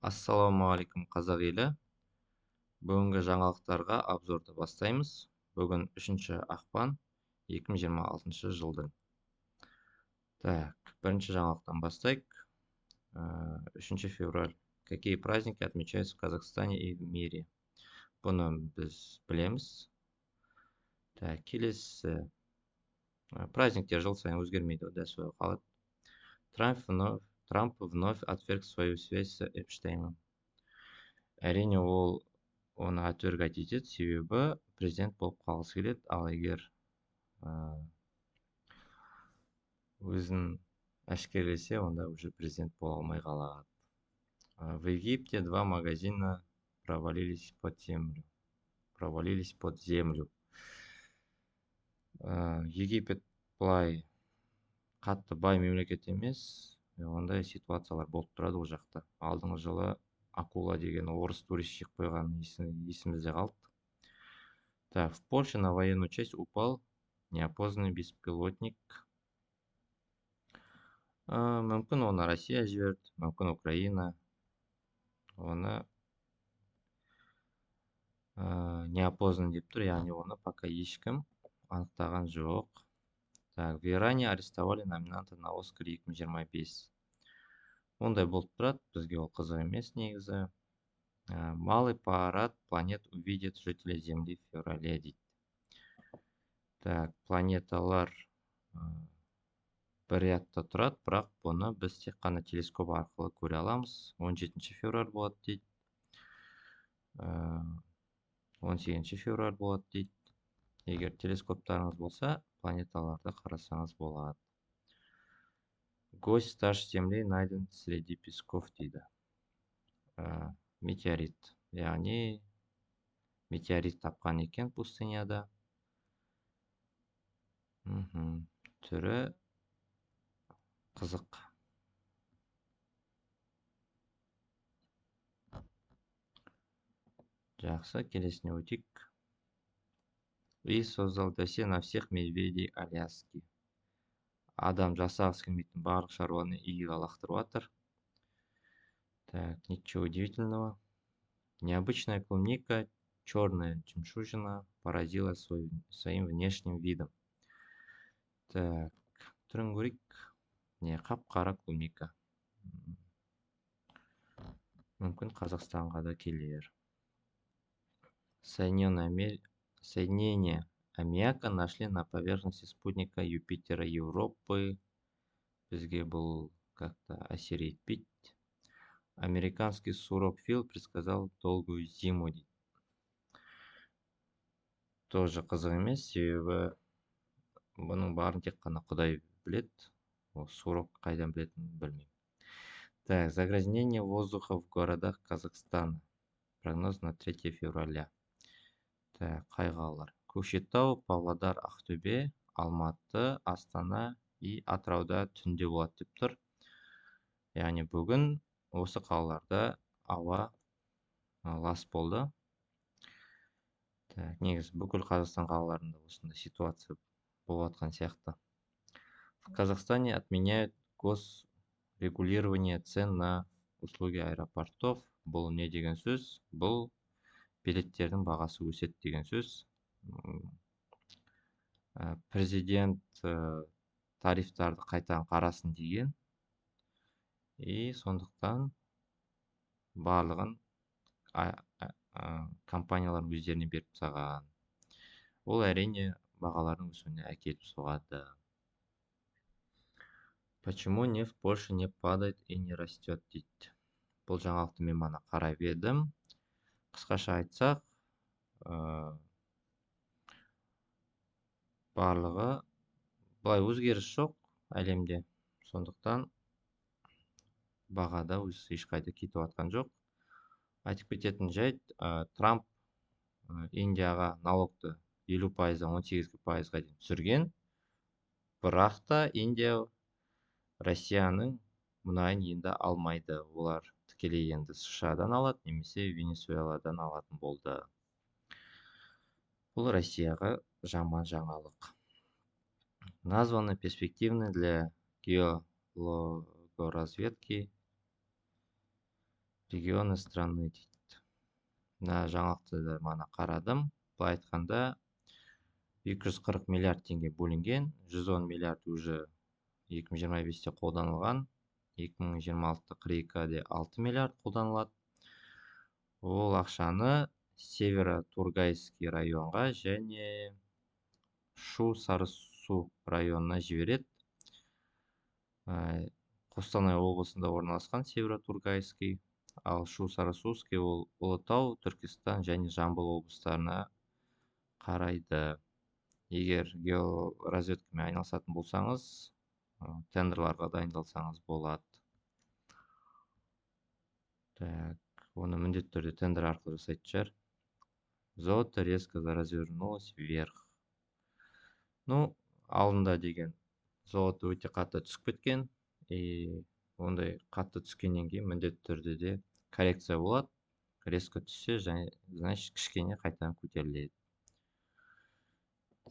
Ассалаумағалейкум қазақ елі. Бүгінгі жаңалықтарға обзорды бастаймыз. Бүгін 3 ақпан 2026 жылдың. Так, бірінші жаңалықтан бастайық. 3 февраль. Какие праздники отмечаются в Казахстане и в мире? Бұны біз білеміз. Так, келесі. Праздниктер жыл сайын өзгермейді, дәл қалады. Трамп вновь отверг свою связь с Эпштейном. Әрине ол оны отвергать етеді, себебі президент болып қалғысы келеді, ал егер өзін әшкерелесе, онда уже президент бола алмай қалады. В Египте 2 магазина провалились под землю. Египет былай қатты бай мемлекет емес, ондай ситуациялар болып тұрады ол жақта. Алдыңғы жылы акула деген орыс турист жеп қойған есімізде қалды. Так, в Польше на военную часть упал неопознанный беспилотник. Мүмкін оны Россия жіберді, мүмкін Украина. Оны неопознанный деп тұр, яғни оны пока ешкім анықтаған жоқ. Так, в Иране арестовали номинанта на Оскар 2025. Ондай болып тұрады, бізге ол қызық емес негізі. Малый парад планет увидит жители Земли в феврале дейді. Так, планеталар бір рядта тұрады, бірақ бұны біз тек қана телескоп арқылы көре аламыз. 17 февраль болады дейді. 18 февраль болады дейді. Егер телескоптарыңыз болса, планеталарды қарасаңыз болады. Гость старше Земли найден среди песков дейді. Метеорит. Яғни метеорит тапқан екен пустыняда. Түрі қызық. Жақсы, келесіне өтейік. И создал досье на всех медведей Аляски. Адам жасағысы келмейтін барлық шаруаны иіге лақтырып жатыр. Так, ничего удивительного. Необычная клубника, черная жемчужина, поразила своим внешним видом. Так, түрін көрейік. Не, қап-қара клубника. Мүмкін Қазақстанға да келер. Соединения аммиака нашли на поверхности спутника Юпитера Европы. Бізге бұл как-то әсер етпейді. Американский сурофил предсказал долгую зиму. Тоже қызық емес, себебі бұның барын тек қана Құдай біледі. Ол сурок қайдан білетінін білмеймін. Так, загрязнение воздуха в городах Казахстана. Прогноз на 3 февраля. Так, қайғалар. Көкшетау, Павлодар, Ақтөбе, Алматы, Астана и Атырауда түнде болады деп тұр. Яғни бүгін осы қалаларда ауа лас болды. Так, негізі бүкіл Қазақстан қалаларында осындай ситуация болып жатқан сияқты. В Казахстане отменяют госрегулирование цен на услуги аэропортов. Бұл не деген сөз? Бұл билеттердің бағасы өседі деген сөз. Президент тарифтарды қайтадан қарасын деген. И сондықтан барлығын компаниялар өздеріне беріп тастаған. Ол әрине бағалардың өсуіне әкеліп соғады. Почему нефть больше не падает и не растет дейді. Бұл жаңалықты мен мана қарап едім. Қысқаша айтсақ, барлығы былай өзгеріс жоқ әлемде. Сондықтан бағада ешқайда кетіп жатқан жоқ. Айтып кететін жайт, Трамп Индияға налогты 50%-дан 18%-ға дейін түсірген. Бірақ та Индия Россияның мұнайын енді алмайды. Олар тікелей енді США-дан алады, немесе Венесуэладан алатын болды. Бұл Россияға жаман жаңалық. Названы перспективны для геологоразведки Регионы страны дейді. Мына жаңалықты да мана қарадым. Былай айтқанда 240 миллиард теңге бөлінген, 110 миллиард уже 2025-те қолданылған, 2026-та 42-де 6 миллиард қолданылады. Ол ақшаны Северо-Тургайский районға және Шу-Сарысу районына жібереді. Қостанай облысында орналасқан Северо-Тургайский, ал Шу-Сарысуский ол Ұлытау, Түркістан және Жамбыл облыстарына қарайды. Егер георазведкамен айналысатын болсаңыз, тендерларға дайындалсаңыз болады. Так, оны міндетті түрде тендер арқылы жасайтын шығар. Золото резко развернулось вверх. Ну, алдында деген золото өте қатты түсіп кеткен, ондай қатты түскеннен кейін міндетті түрде де коррекция болады. Резко түссе, значит кішкене қайтадан көтеріледі.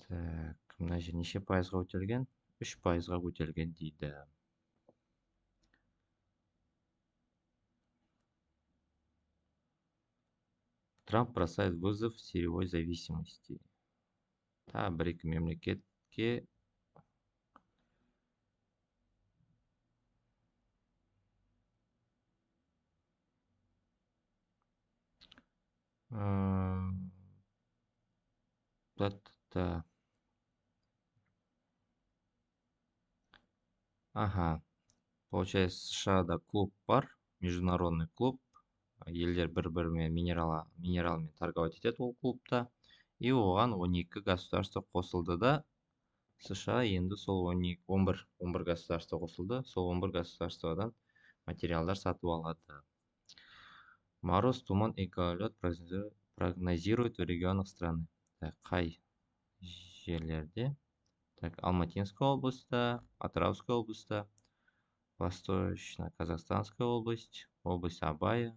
Так, мына жер неше пайызға көтерілген? 3 пайызға көтерілген дейді. Трамп бросает вызов сырьевой зависимости. Та бір-екі мемлекетке Ага, получается, США-да клуб бар, международный клуб. Елдер бір-бірімен минералмен торговать етеді ол клубта. И оған 12 государство қосылды да, США енді сол 11 государство қосылды. Сол 11 государстводан материалдар сатып алады. Мороз, туман и гололед прогнозируют в регионах страны. Қай жерлерде? Так, Алматинская областьта, Атырауская областьта, Восточно-Казахстанская область, область Абая,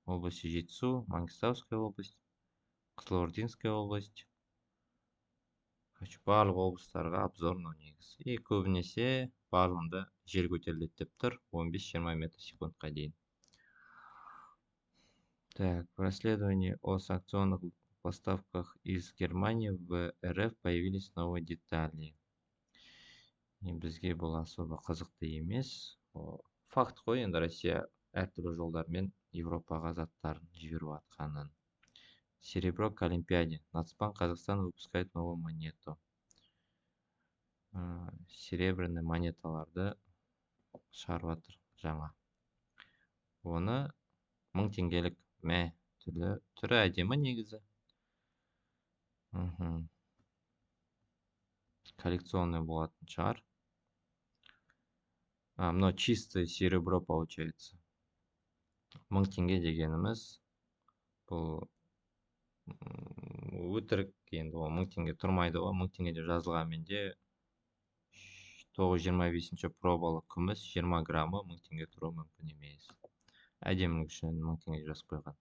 область Жетісу, Маңғыстауская область, Қызылординская область. Барлық облыстарға обзорный негіз. И көбінесе барлығында жер көтеріледі деп тұр, 15-20 метр секундқа дейін. Так, в расследовании о санкционных поставках из Германии в РФ появились новые детали. Бізге бұл особо қызықты емес. Факт қой, енді Россия әртүрлі жолдармен Европаға заттарын жіберіп атқанын. Серебро к Олимпиаде. Нацбанк Казахстан выпускает новую монету. Серебряный монеталарды шығарып жатыр жаңа. Оны 1000 теңгелік түрі әдемі негізі. Коллекционный болатын шығар. Мынау чистое серебро получается. 1000 теңге дегеніміз бұл өтірік, енді ол 1000 теңге тұрмайды ғой. 1000 теңге деп жазылғанмен де 925 пробалы күміс 20 граммы 1000 теңге тұруы мүмкін емес. Әдемілік үшін 1000 теңге жазып қойған.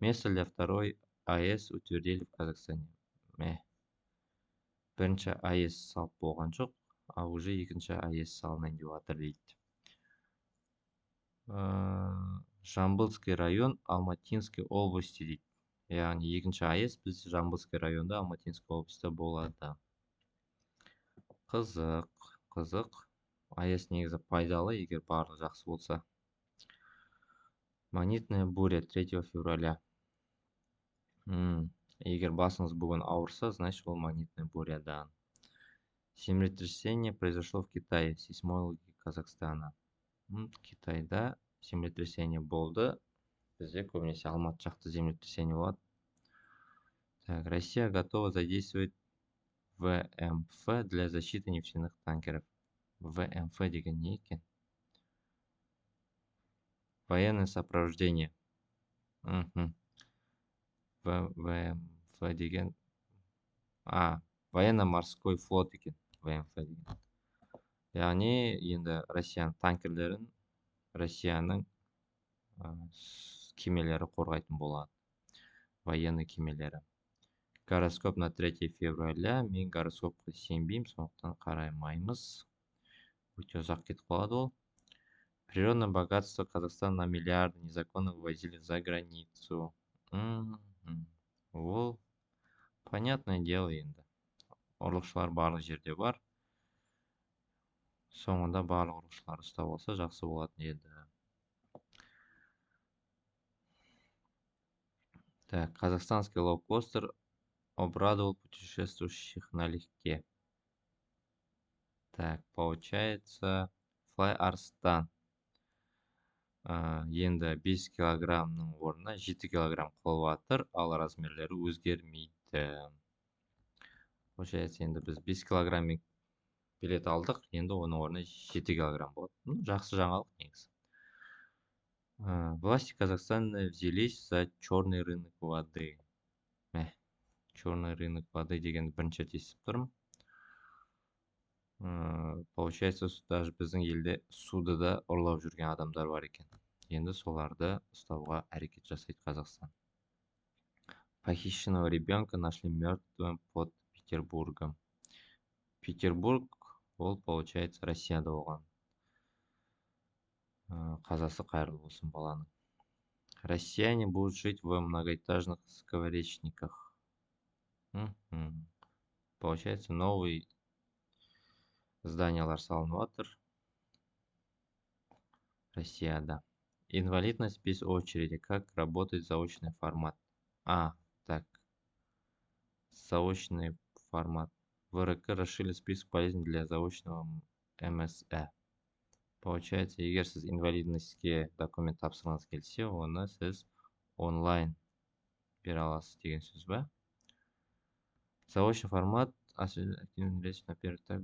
Место для второй АЭС утвердили в Казахстане. Бірінші АЭС салып болған жоқ, а уже екінші АЭС салынайын деп жатыр дейді. Жамбылский район Алматинской области дейді. Яғни екінші АЭС біз Жамбылский районда Алматинской областьта болады. Қызық. АЭС негізі пайдалы, егер барлығы жақсы болса. Магнитная буря 3 февраля. Егер басыңыз бүгін ауырса, значит ол магнитная бурядан. Землетрясение произошло в Китае, сейсмологи Казахстана. Китайда землетрясение болды. Бізде көбінесе Алматы жақта землетрясение болады. Так, Россия готова задействовать ВМФ для защиты нефтяных танкеров. ВМФ деген не екен? Военное сопровождение. ВМФ деген... военно-морской флот екен. ВМФ деген. Яғни, енді Россияның танкерлерін, Россияның кемелері қорғайтын болады. Военный кемелері. Гороскоп на 3 февраля. Мен гороскопқа сенбеймін, сондықтан қараймаймыз. Өте ұзақ кетіп қалады ол. Природное богатство Казахстана на миллиарды незаконно вывозили за границу. Мгм. Ол понятное дело енді. Ұрлықшылар барлық жерде бар. Соңында барлық ұрлықшылар ұстап алса жақсы болатын еді. Так, казахстанский лоукостер обрадовал путешествующих налегке. Так, получается, Fly Arslan енді 5 килограммның орнына 7 килограмм қылып жатыр, ал размерлері өзгермейді. Получается, енді біз 5 килограмммен билет алдық, енді оның орнына 7 килограмм болады. Жақсы жаңалық негізі. Власти Казахстана взялись за черный рынок воды. Черный рынок воды дегенді бірінші рет естіп тұрмын. Получается, даже біздің елде суды да ұрлап жүрген адамдар бар екен. Енді соларды ұстауға әрекет жасайды Қазақстан. Похищенного ребенка нашли мертвым под Петербургом. Петербург, ол, получается, Россияда болған. Қазасы қайырлы болсын баланың. Россияне будут жить в многоэтажных скворечниках. Получается, новый зданиялар салынып жатыр Россияда. Инвалидность без очереди. Как работает заочный формат? Так. Заочный формат. В РК расширили список болезней для заочного МСЭ. Получается, егер сіз инвалидностьке документ тапсырғыңыз келсе, оны сіз онлайн бере аласыз деген сөз ба? Заочный формат активный речь на первый этап.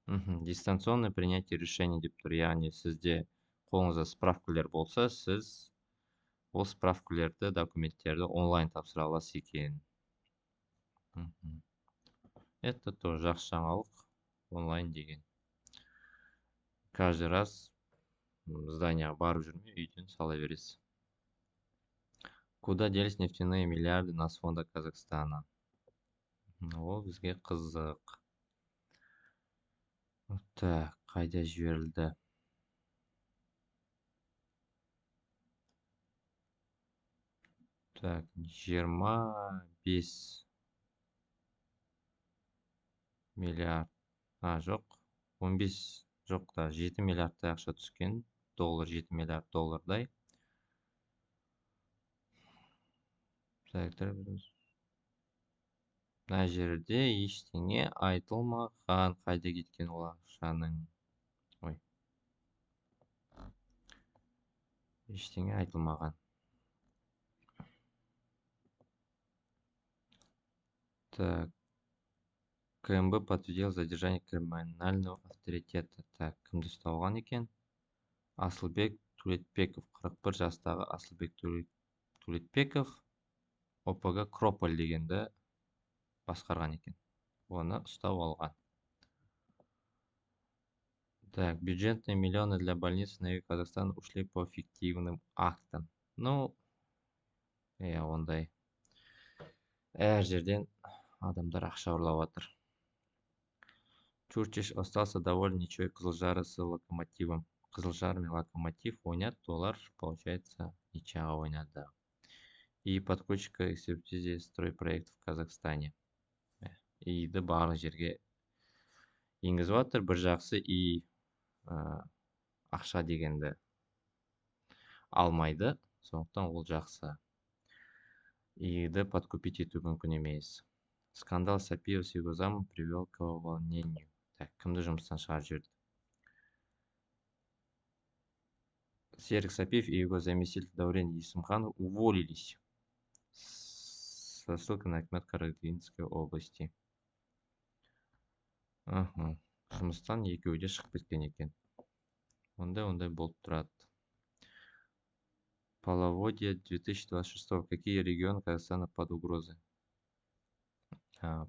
Дистанционное принятие решений деп тұр. Яғни сізде қолыңызда справкалар болса, сіз ол справкаларды, документтерді онлайн тапсыра аласыз екен. Это тоже жақсы жаңалық, онлайн деген. Каждый раз зданияға барып жүрмей, үйден сала бересіз. Куда делись нефтяные миллиарды на фонда Казахстана? Ол бізге қызық. Так, қайда жіберілді? Так, 25 миллиард. Жоқ. 15 жоқ та 7 миллиардтай ақша түскен. Доллар 7 миллиард доллардай. Так, мына жерде ештеңе айтылмаған. Қайда кеткен ол ақшаның? Ой. Ештеңе айтылмаған. Так. КМБ подтвердил задержание криминального авторитета. Так, кімді ұсталған екен? Асылбек Төлетбеков, 41 жастағы Асылбек Төлетбеков ОПГ Крополь дегенді басқарған екен. Оны ұстап алған. Так, бюджетные миллионы для больниц на юге Казахстана ушли по фиктивным актам. Ондай. Әр жерден адамдар ақша ұрлап жатыр. Чурчиш остался доволен ничего Қызылжары с Локомотивом. Қызылжар мен Локомотив ойнады, олар, получается, ничего ойнады. И подкрутчика экспертизии стройпроектов в Казахстане. Иді барлық жерге енгізіп жатыр. Бір жақсы и ақша дегенді алмайды, сондықтан ол жақсы. Иді подкупить ету мүмкін емес. Скандал Сапиев с его замом привел к увольнению. Так, кімді жұмыстан шығарып жіберді? Серік Сапиев и его заместитель Даурен Есімханов уволились. Со ссылкой на акимат Карагандинской области. Жұмыстан екеуі де шығып кеткен екен. Ондай болып тұрады. Половодье 2026. Какие регионы Казахстана под угрозой?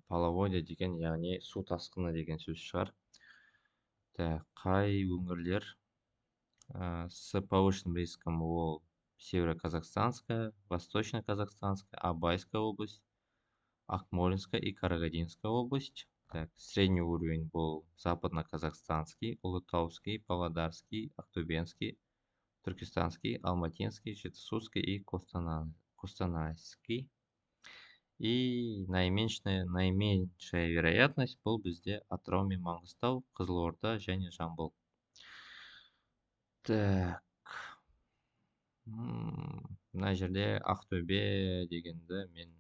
Половодье деген, яғни су тасқыны деген сөз шығар. Қай өңірлер с повышенным риском? Ол Северо-Казахстанская, Восточно-Казахстанская, Абайская область, Акмолинская и Карагандинская область. Так, средний уровень был Западно-Казахстанский, Улытауский, Павлодарский, Актубенский, Туркестанский, Алматинский, Жетысудский и Костанайский. И наименьшая вероятность бұл бізде Атырау мен Маңғыстау, Қызылорда және Жамбыл. Так. Мына жерде Ақтөбе дегенді мен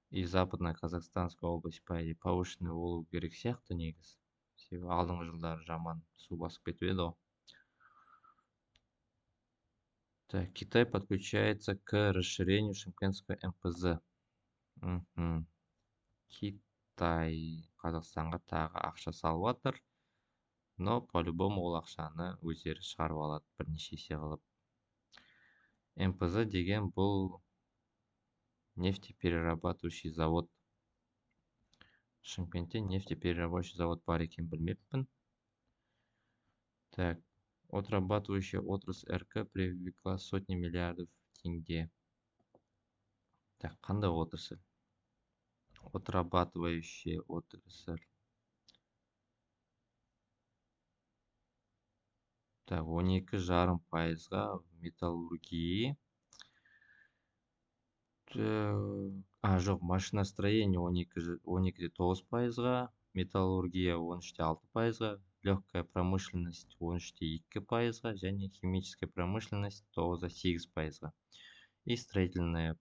и Западно-Казахстанская область повышенный болу керек сияқты негізі. Себебі алдыңғы жылдары жаман су басып кетіп еді ғой. Так, Китай подключается к расширению Шымкентской МПЗ. Китай Қазақстанға тағы ақша салып жатыр, но по-любому ол ақшаны өздері шығарып алады бірнеше есе қылып. МПЗ деген бұл нефтеперерабатывающий завод. Шымкентте нефтеперерабатывающий завод бар екен білмеппін. Так, отрабатывающая отрасль РК привлекла сотни миллиардов тенге. Так, қандай отрасль? Отрабатывающая отрасль. Так, 12,5%-ға металлургии. Жоқ, машиностроение 12,9%-ға, металлургия 13,6%-ға, легкая промышленность 13,2%-ға және химическая промышленность 9,8%-ға. И строительная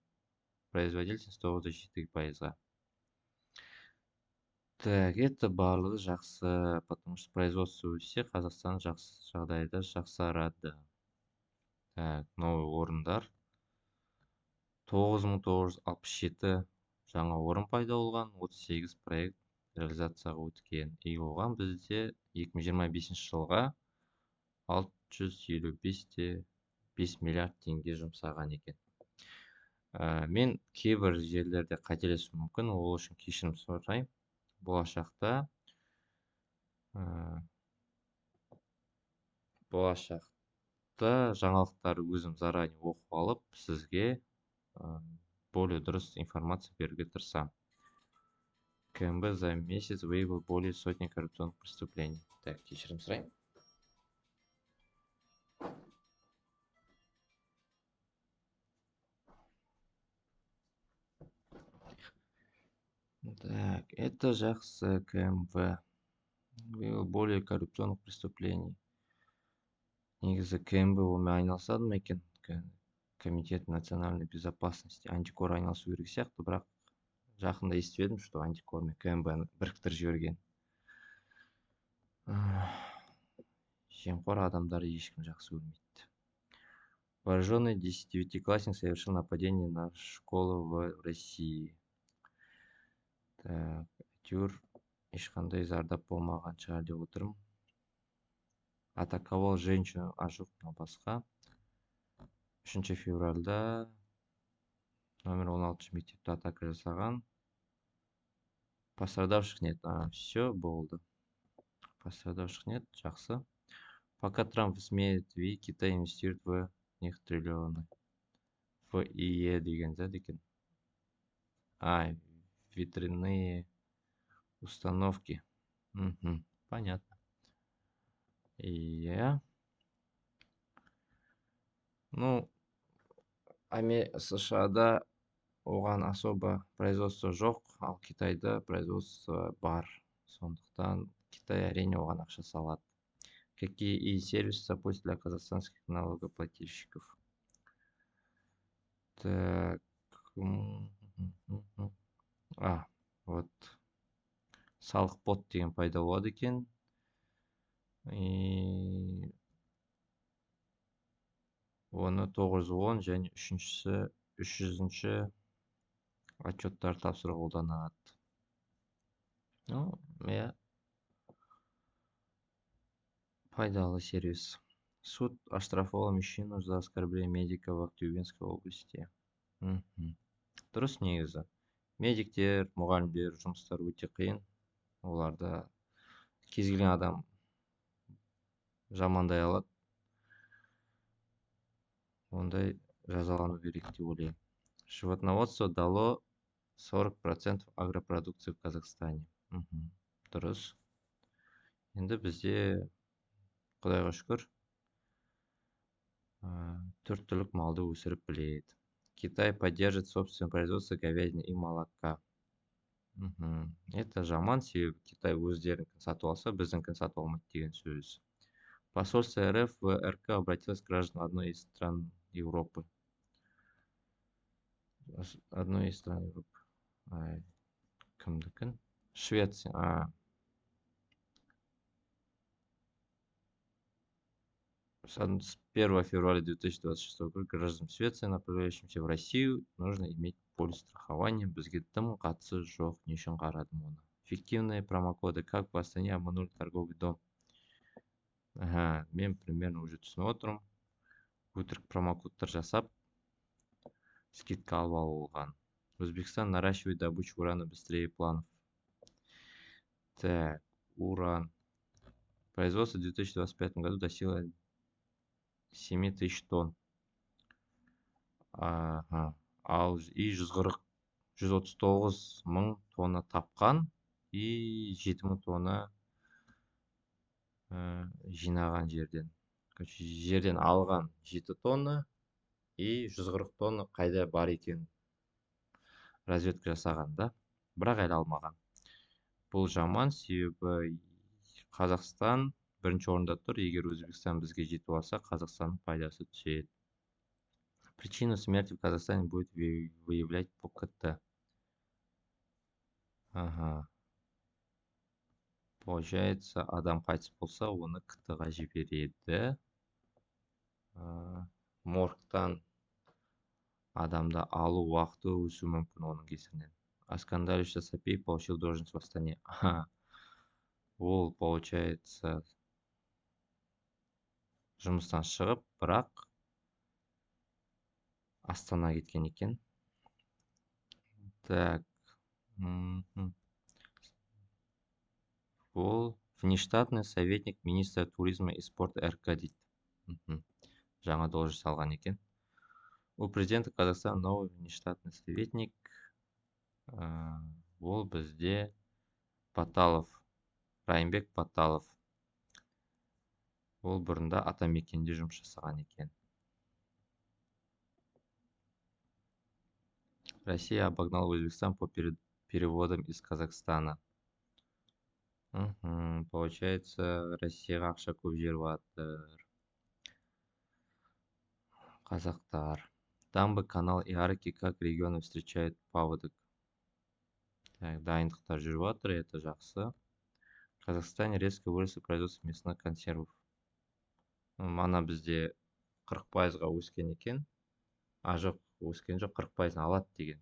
производительность 9,4%-ға. Так, это барлығы жақсы, потому что производство өссе, Қазақстан жағдайда жақсарады. Так, новый орындар. 9967 жаңа орын пайда болған, 38 проект реализацияға өткен. И оған бізде 2025 жылға 655 миллиард теңге жұмсаған екен. Мен кейбір жерлерде қателесуім мүмкін, ол үшін кешірім сұраймын. Болашақта жаңалықтар өзім заранее оқып алып, сізге более дұрыс информация беруге тырысамын. КМБ за месяц выявил более сотни коррупционных преступлений. Так, кешірім сұраймын. Так, это жақсы КМВ. Выявил более коррупционных преступлений. Негізі КМБ олмен айналысады ма екен? Комитет национальной безопасности. Антикор айналысу керек сияқты, бірақ жақында естіп едім, что Антикор мен КМБ-ны біріктіріп жіберген. Жемқор адамдарды ешкім жақсы көрмейді. Вооруженный 9-классник совершил нападение на школу в России. Так, әйтеуір ешқандай зардап болмаған шығар деп отырмын. Атаковал женщину, жоқ, басқа. 3 февральда номер 16 мектепте атака жасаған. Пострадавших нет. Все, болды. Пострадавших нет, жақсы. Пока Трамп смеет видеть, Китай инвестирует в них триллионы. В ИЕ деген зат екен. Ветряные установки. Понятно. Иә. Ну, США-да оған особо производство жоқ, ал Китайда производство бар. Сондықтан Китай әрине оған ақша салады. Какие и сервисы запустят для казахстанских налогоплательщиков? Так. Вот. Салық бот деген пайда болады екен. И оны 910 және 300-ші отчеттар тапсыру қолданады. Ну, пайдалы сервис. Суд оштрафовал мужчину за оскорбление медика в Актюбинской области. Дұрыс негізі. Медиктер, мұғалімдер жұмыстар өте қиын. Оларда кез келген адам жамандай алады. Ондай жазалану керек деп ойлаймын. Животноводство дало 40% агропродукции в Казахстане. Дұрыс. Енді бізде, құдайға шүкір, 4 түрлік малды өсіріп біледі. Китай поддержит собственное производство говядины и молока. Это жаман, себебі Китай өздерінікін сатып алса, біздіңкін сатып алмайды деген сөз. Посольство РФ в РК обратилось к гражданам одной из стран Европы. Одной из стран Европы. Кімдікін? Швеция. С 1 февраля 2026 года гражданам Швеции, направляющимся в Россию, нужно иметь полис страхования. Бізге тым қатысы жоқ, не үшін қарадым оны. Фиктивные промокоды. Как в Астане обманули торговый дом? Мен примерно уже түсініп отырмын. Өтірік промокодтар жасап, скидка алып алған. Өзбекстан наращивает добычу урана быстрее планов. Так, уран. Производство в 2025 году достигло 7000 тонн. Ал и 139 мың тонна тапқан и 7 мың тонна жинаған жерден. Жерден алған 7 тонна и 140 тонна қайда бар екен разведка жасаған да, бірақ әлі алмаған. Бұл жаман, себебі Қазақстан бірінші орында тұр. Егер Өзбекстан бізге жетіп алса, Қазақстанның пайдасы түседі. Причину смерти в Казахстане будет выявлять по КТ. Получается, адам қайтыс болса, оны КТ-ға жібереді. Моргтан адамды алу уақыты өсу мүмкін оның кесірінен. Аскандарович Сапиев получил должность в Астане. Ол, получается, жұмыстан шығып, бірақ Астана кеткен екен. Так. Ол внештатный советник министра туризма и спорта РК дейді. Жаңа должность алған екен. У президента Казахстана новый внештатный советник. Ол бізде Паталов. Райымбек Паталов. Ол бұрында Атамекенде жұмыс жасаған екен. Россия обогнала Өзбекстан по переводам из Казахстана. Получается, Россияға ақша көп жеріп жатыр. Қазақтар. Дамбы, канал и арки как регионы встречают паводок. Дайындықтар жүріп жатыр, это жақсы. В Казахстане резко выросло производство мясных консервов. Мана бізде 40%-ға өскен екен. Жоқ, өскен жоқ, 40%-ын алады деген.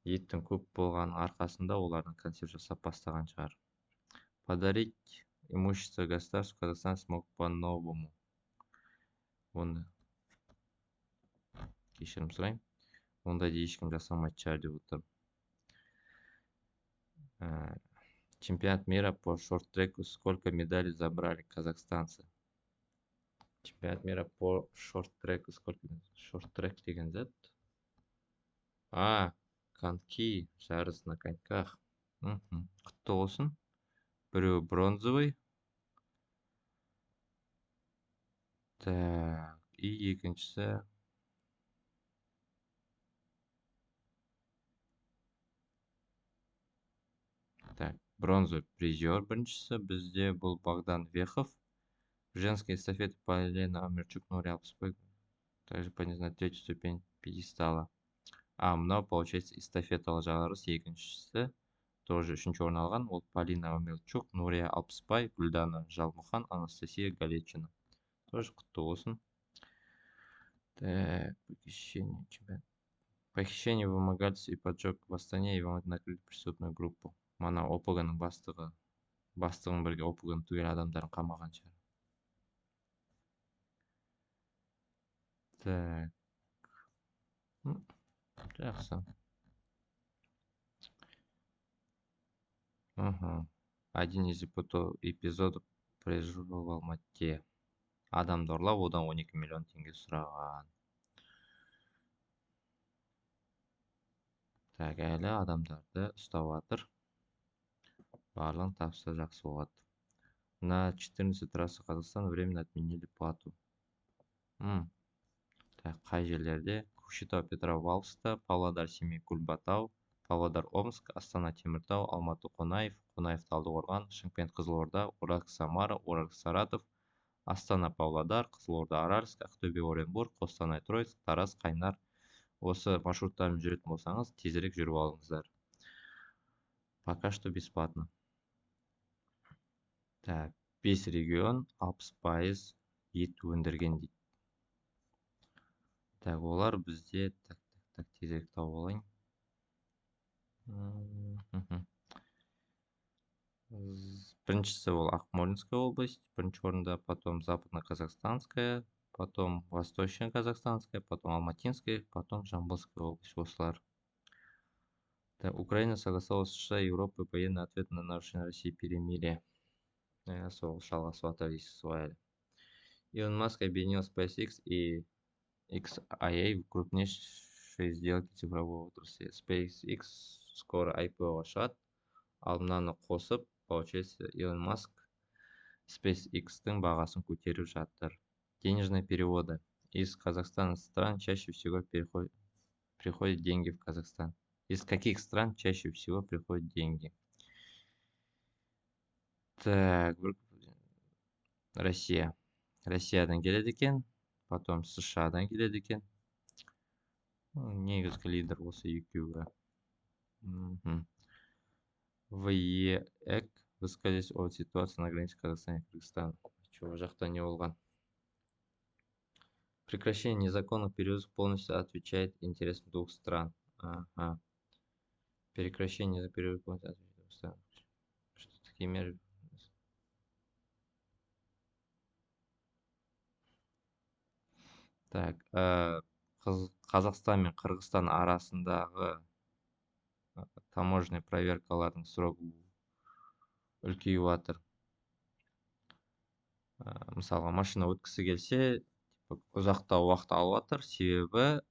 Еттің көп болған арқасында олардың консерв жасап бастаған шығар. Подарить имущество государства в Казахстан смог по-новому. Оны кешірім сұрайын. Онда де ешкім жасамайды шығар деп отырмын. Чемпионат мира по шорт-треку. Сколько медалей забрали казахстанцы? Чемпионат мира по шорт-треку. Шорт-трек деген зат? Коньки. Жарыс на коньках. Құтты болсын. Біреу бронзовый. Так, и екіншісі. Так, бронзовый призер біріншісі. Бізде бұл Богдан Вехов. Женская эстафета по Елена Амирчук, Нури Алпысбай. Также поднялась на 3-ю ступень пьедестала. Мынау, получается, эстафеталық жарыс екіншісі. Тоже үшінші орын алған. Ол Полина Амирчук, Нурия Алпысбай, Гүлдана Жалмұхан, Анастасия Галечина. Тоже құтты болсын. Так, похищение вымогательства и поджог в Астане, его накрыли преступную группу. Мана ОПГ-ның бастығын бірге ОПГ-ның түгел адамдарын қамаған шығар. Так. Жақсы. Один из эпизодов произошел в Алмате. Адамды ұрлап, одан 12 миллион теңге сұраған. Так, әлі адамдарды ұстап жатыр. Барлығын тапса жақсы болады. На 14 трасса Казахстана временно отменили плату. Так, қай жерлерде? Көкшетау Петропавловскта, Павлодар Семей Кульбатау, Павлодар Омск, Астана Теміртау, Алматы Қонаев, Қонаев Талдықорған, Шымкент Қызылорда, Орал Самара, Орал Саратов, Астана Павлодар, Қызылорда Аральск, Ақтөбе Оренбург, Қостанай Троицк, Тараз Қайнар. Осы маршруттармен жүретін болсаңыз, тезірек жүріп алыңыздар. Пока что бесплатно. Так, 5 регион 60% ет өндірген дейді. Так, олар бізде, так, тезірек тауып алайын. Біріншісі ол Ақмолинская область, бірінші орында, потом Западно-Казахстанская, потом Восточно-Казахстанская, потом Алматинская, потом Жамбылская область. Осылар. Так, Украина согласовалась с США и Европой военный ответ на нарушение России перемирия. Сол жалғасып жатыр дейсіз ғой әлі. Илон Маск объединил SpaceX и XIA в крупнейшей сделке цифровой отрасли. SpaceX скоро IPO-ға шығады. Ал мынаны қосып, получается, Илон Маск SpaceX-тің бағасын көтеріп жатыр. Денежные переводы. Из Казахстана стран чаще всего приходят деньги в Казахстан. Из каких стран чаще всего приходят деньги? Так, Россия. Россиядан келеді екен, потом США-дан келеді екен. Негізгі лидер осы екеуі. ВЕЭК высказались о ситуации на границе Казахстана и Кыргызстана. Чего жақта не болған? Прекращение незаконных перевозок полностью отвечает интересам двух стран. Ага. Прекращение перевозок полностью отвечает двух стран. Что такие меры? Так, Қазақстан мен Қырғызстан арасындағы таможенный проверкалардың срогы үлкейіп жатыр. Мысалға, машина өткісі келсе, ұзақта уақыт алып жатыр, себебі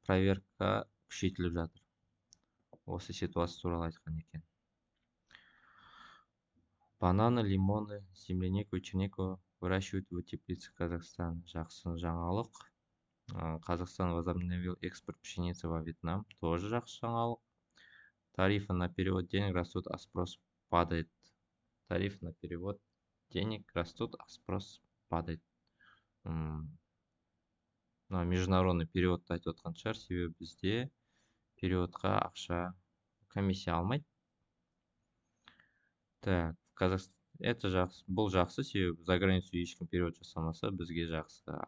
проверка күшейтіліп жатыр. Осы ситуация туралы айтқан екен. Бананы, лимоны, землянику, чернику выращивают в теплицах Казахстана. Жақсы жаңалық. Казахстан возобновил экспорт пшеницы во Вьетнам. Тоже жақсы жаңалық. Тарифы на перевод денег растут, а спрос падает. Тариф на перевод денег растут, а спрос падает. Международный переводты айтып отқан шығар, себебі бізде переводқа ақша комиссия алмайды. Так, это жақсы, бұл жақсы, себебі за границу ешкім перевод жасамаса, бізге жақсы.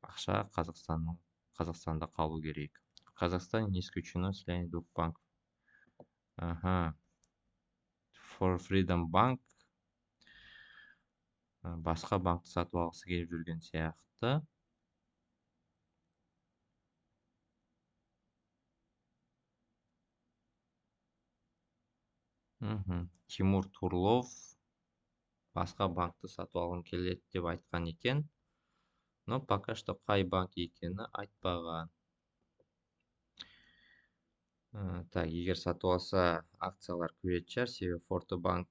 Ақша Қазақстанда қалу керек. В Казахстане не исключено слияние двух банков. Ага. For Freedom Bank басқа банкты сатып алғысы келіп жүрген сияқты. Тимур Турлов басқа банкты сатып алғым келеді деп айтқан екен. Но пока что қай банк екені айтпаған. Так, егер сатып алса, акциялар көбейетін шығар, себебі Фортобанк,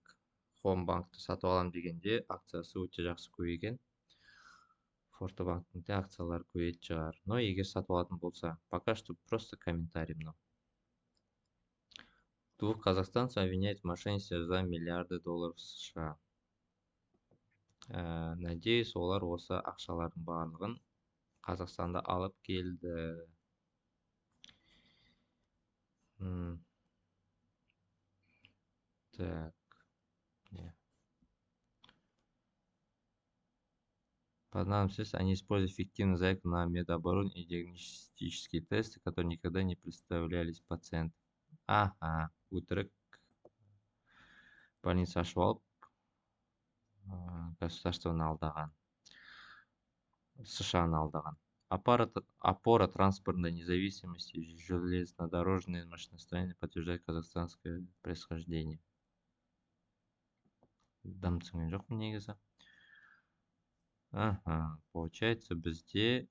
Хомбанкты сатып алам дегенде акциясы өте жақсы көбейген. Фортобанктың де акциялары көбейетін шығар. Но егер сатып алатын болса, пока что просто комментарий мынау. Двух казахстанцев обвиняют в мошенничестве за миллиарды долларов США. Надеюсь, олар осы ақшалардың барлығын Қазақстанда алып келді. Так. По данным следствия, они используют фиктивный заявку на медоборудование и диагностические тесты, которые никогда не представлялись пациентам. Ага, өтірік больница ашып алып, государствоны алдаған, США-ны алдаған. Опора транспортной независимости железнодорожное машиностроение подтверждает казахстанское происхождение. Дым түсінген жоқпын негізі. Ага, получается, бізде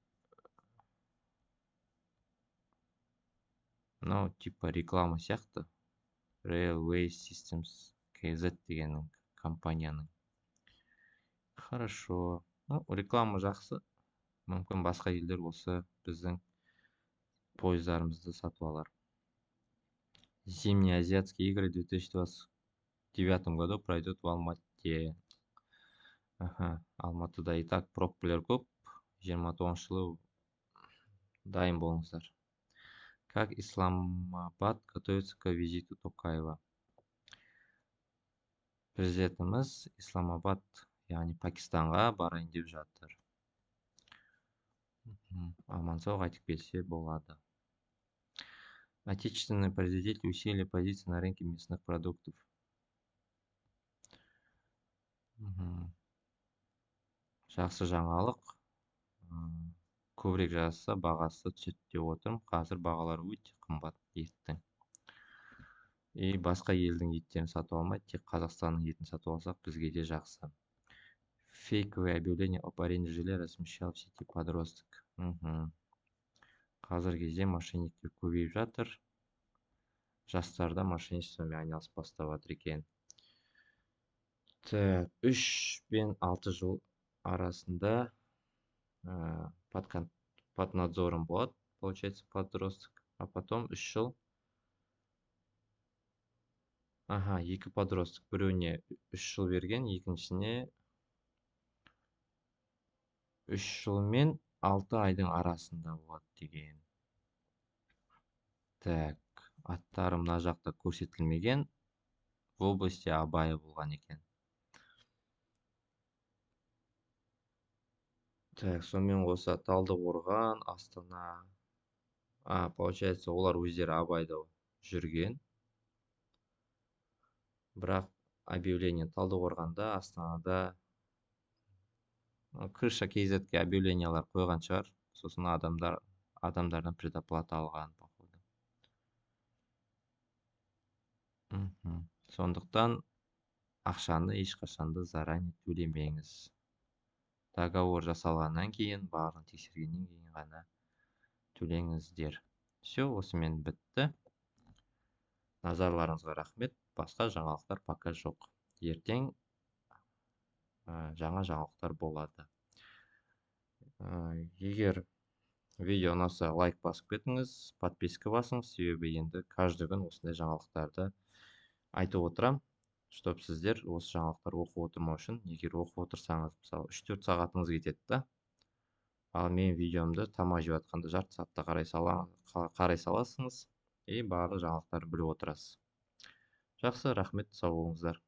Мынау типа реклама сияқты. Railway Systems KZ дегеннің компанияның. Хорошо. Ну, реклама жақсы. Мүмкін басқа елдер осы біздің пойыздарымызды сатып алар. Зимние азиатские игры в 2029 году пройдут в Алмате. Ага, Алматыда и так пробкалар көп. 29 жылы дайын болыңыздар. Как Исламабад готовится к визиту Токаева? Президентіміз Исламабад, яғни Пакистанға барайын деп жатыр. Аман сау қайтып келсе болады. Отечественные производители усилили позиции на рынке мясных продуктов. Жақсы жаңалық. Көбірек жазса бағасы түседі деп отырмын. Қазір бағалары өте қымбат еттің. И басқа елдің еттерін сатып алмай, тек Қазақстанның етін сатып алсақ, бізге де жақсы. Фейковое объявление об аренде жилья размещал в сети подросток. Қазіргі кезде мошенниктер көбейіп жатыр. Жастарда мошенничествомен айналысып бастап жатыр екен. 3 пен 6 жыл арасында под надзором болады, получается, подросток. А потом 3 жыл. Ага, 2 подросток. Біреуіне 3 жыл берген, екіншісіне 3 жыл мен 6 айдың арасында болады деген. Так, аттары мына жақта көрсетілмеген. В области Абая болған екен. Так, сонымен қоса Талдықорған, Астана. Получается, олар өздері Абайда жүрген. Бірақ объявление Талдықорғанда, Астанада, крыша KZ-ге объявлениялар қойған шығар. Сосын адамдардан предоплата алған, походу. Сондықтан ақшаны ешқашанда заранее төлемеңіз. Договор жасалғаннан кейін, бағын тексергеннен кейін ғана төлеңіздер. Все, осымен бітті. Назарларыңызға рахмет. Басқа жаңалықтар пока жоқ. Ертең жаңа жаңалықтар болады. Егер видео ұнаса, лайк басып кетіңіз, подписка басыңыз, себебі енді каждый күн осындай жаңалықтарды айтып отырам, чтоб сіздер осы жаңалықтар оқып отырмау үшін, егер оқып отырсаңыз, мысалы 3-4 сағатыңыз кетеді да. Ал мен видеомды тамақ жеп жатқанда жарты сағатта қарай саласыңыз, барлық жаңалықтарды біліп отырасыз. Жақсы, рахмет, сау болыңыздар.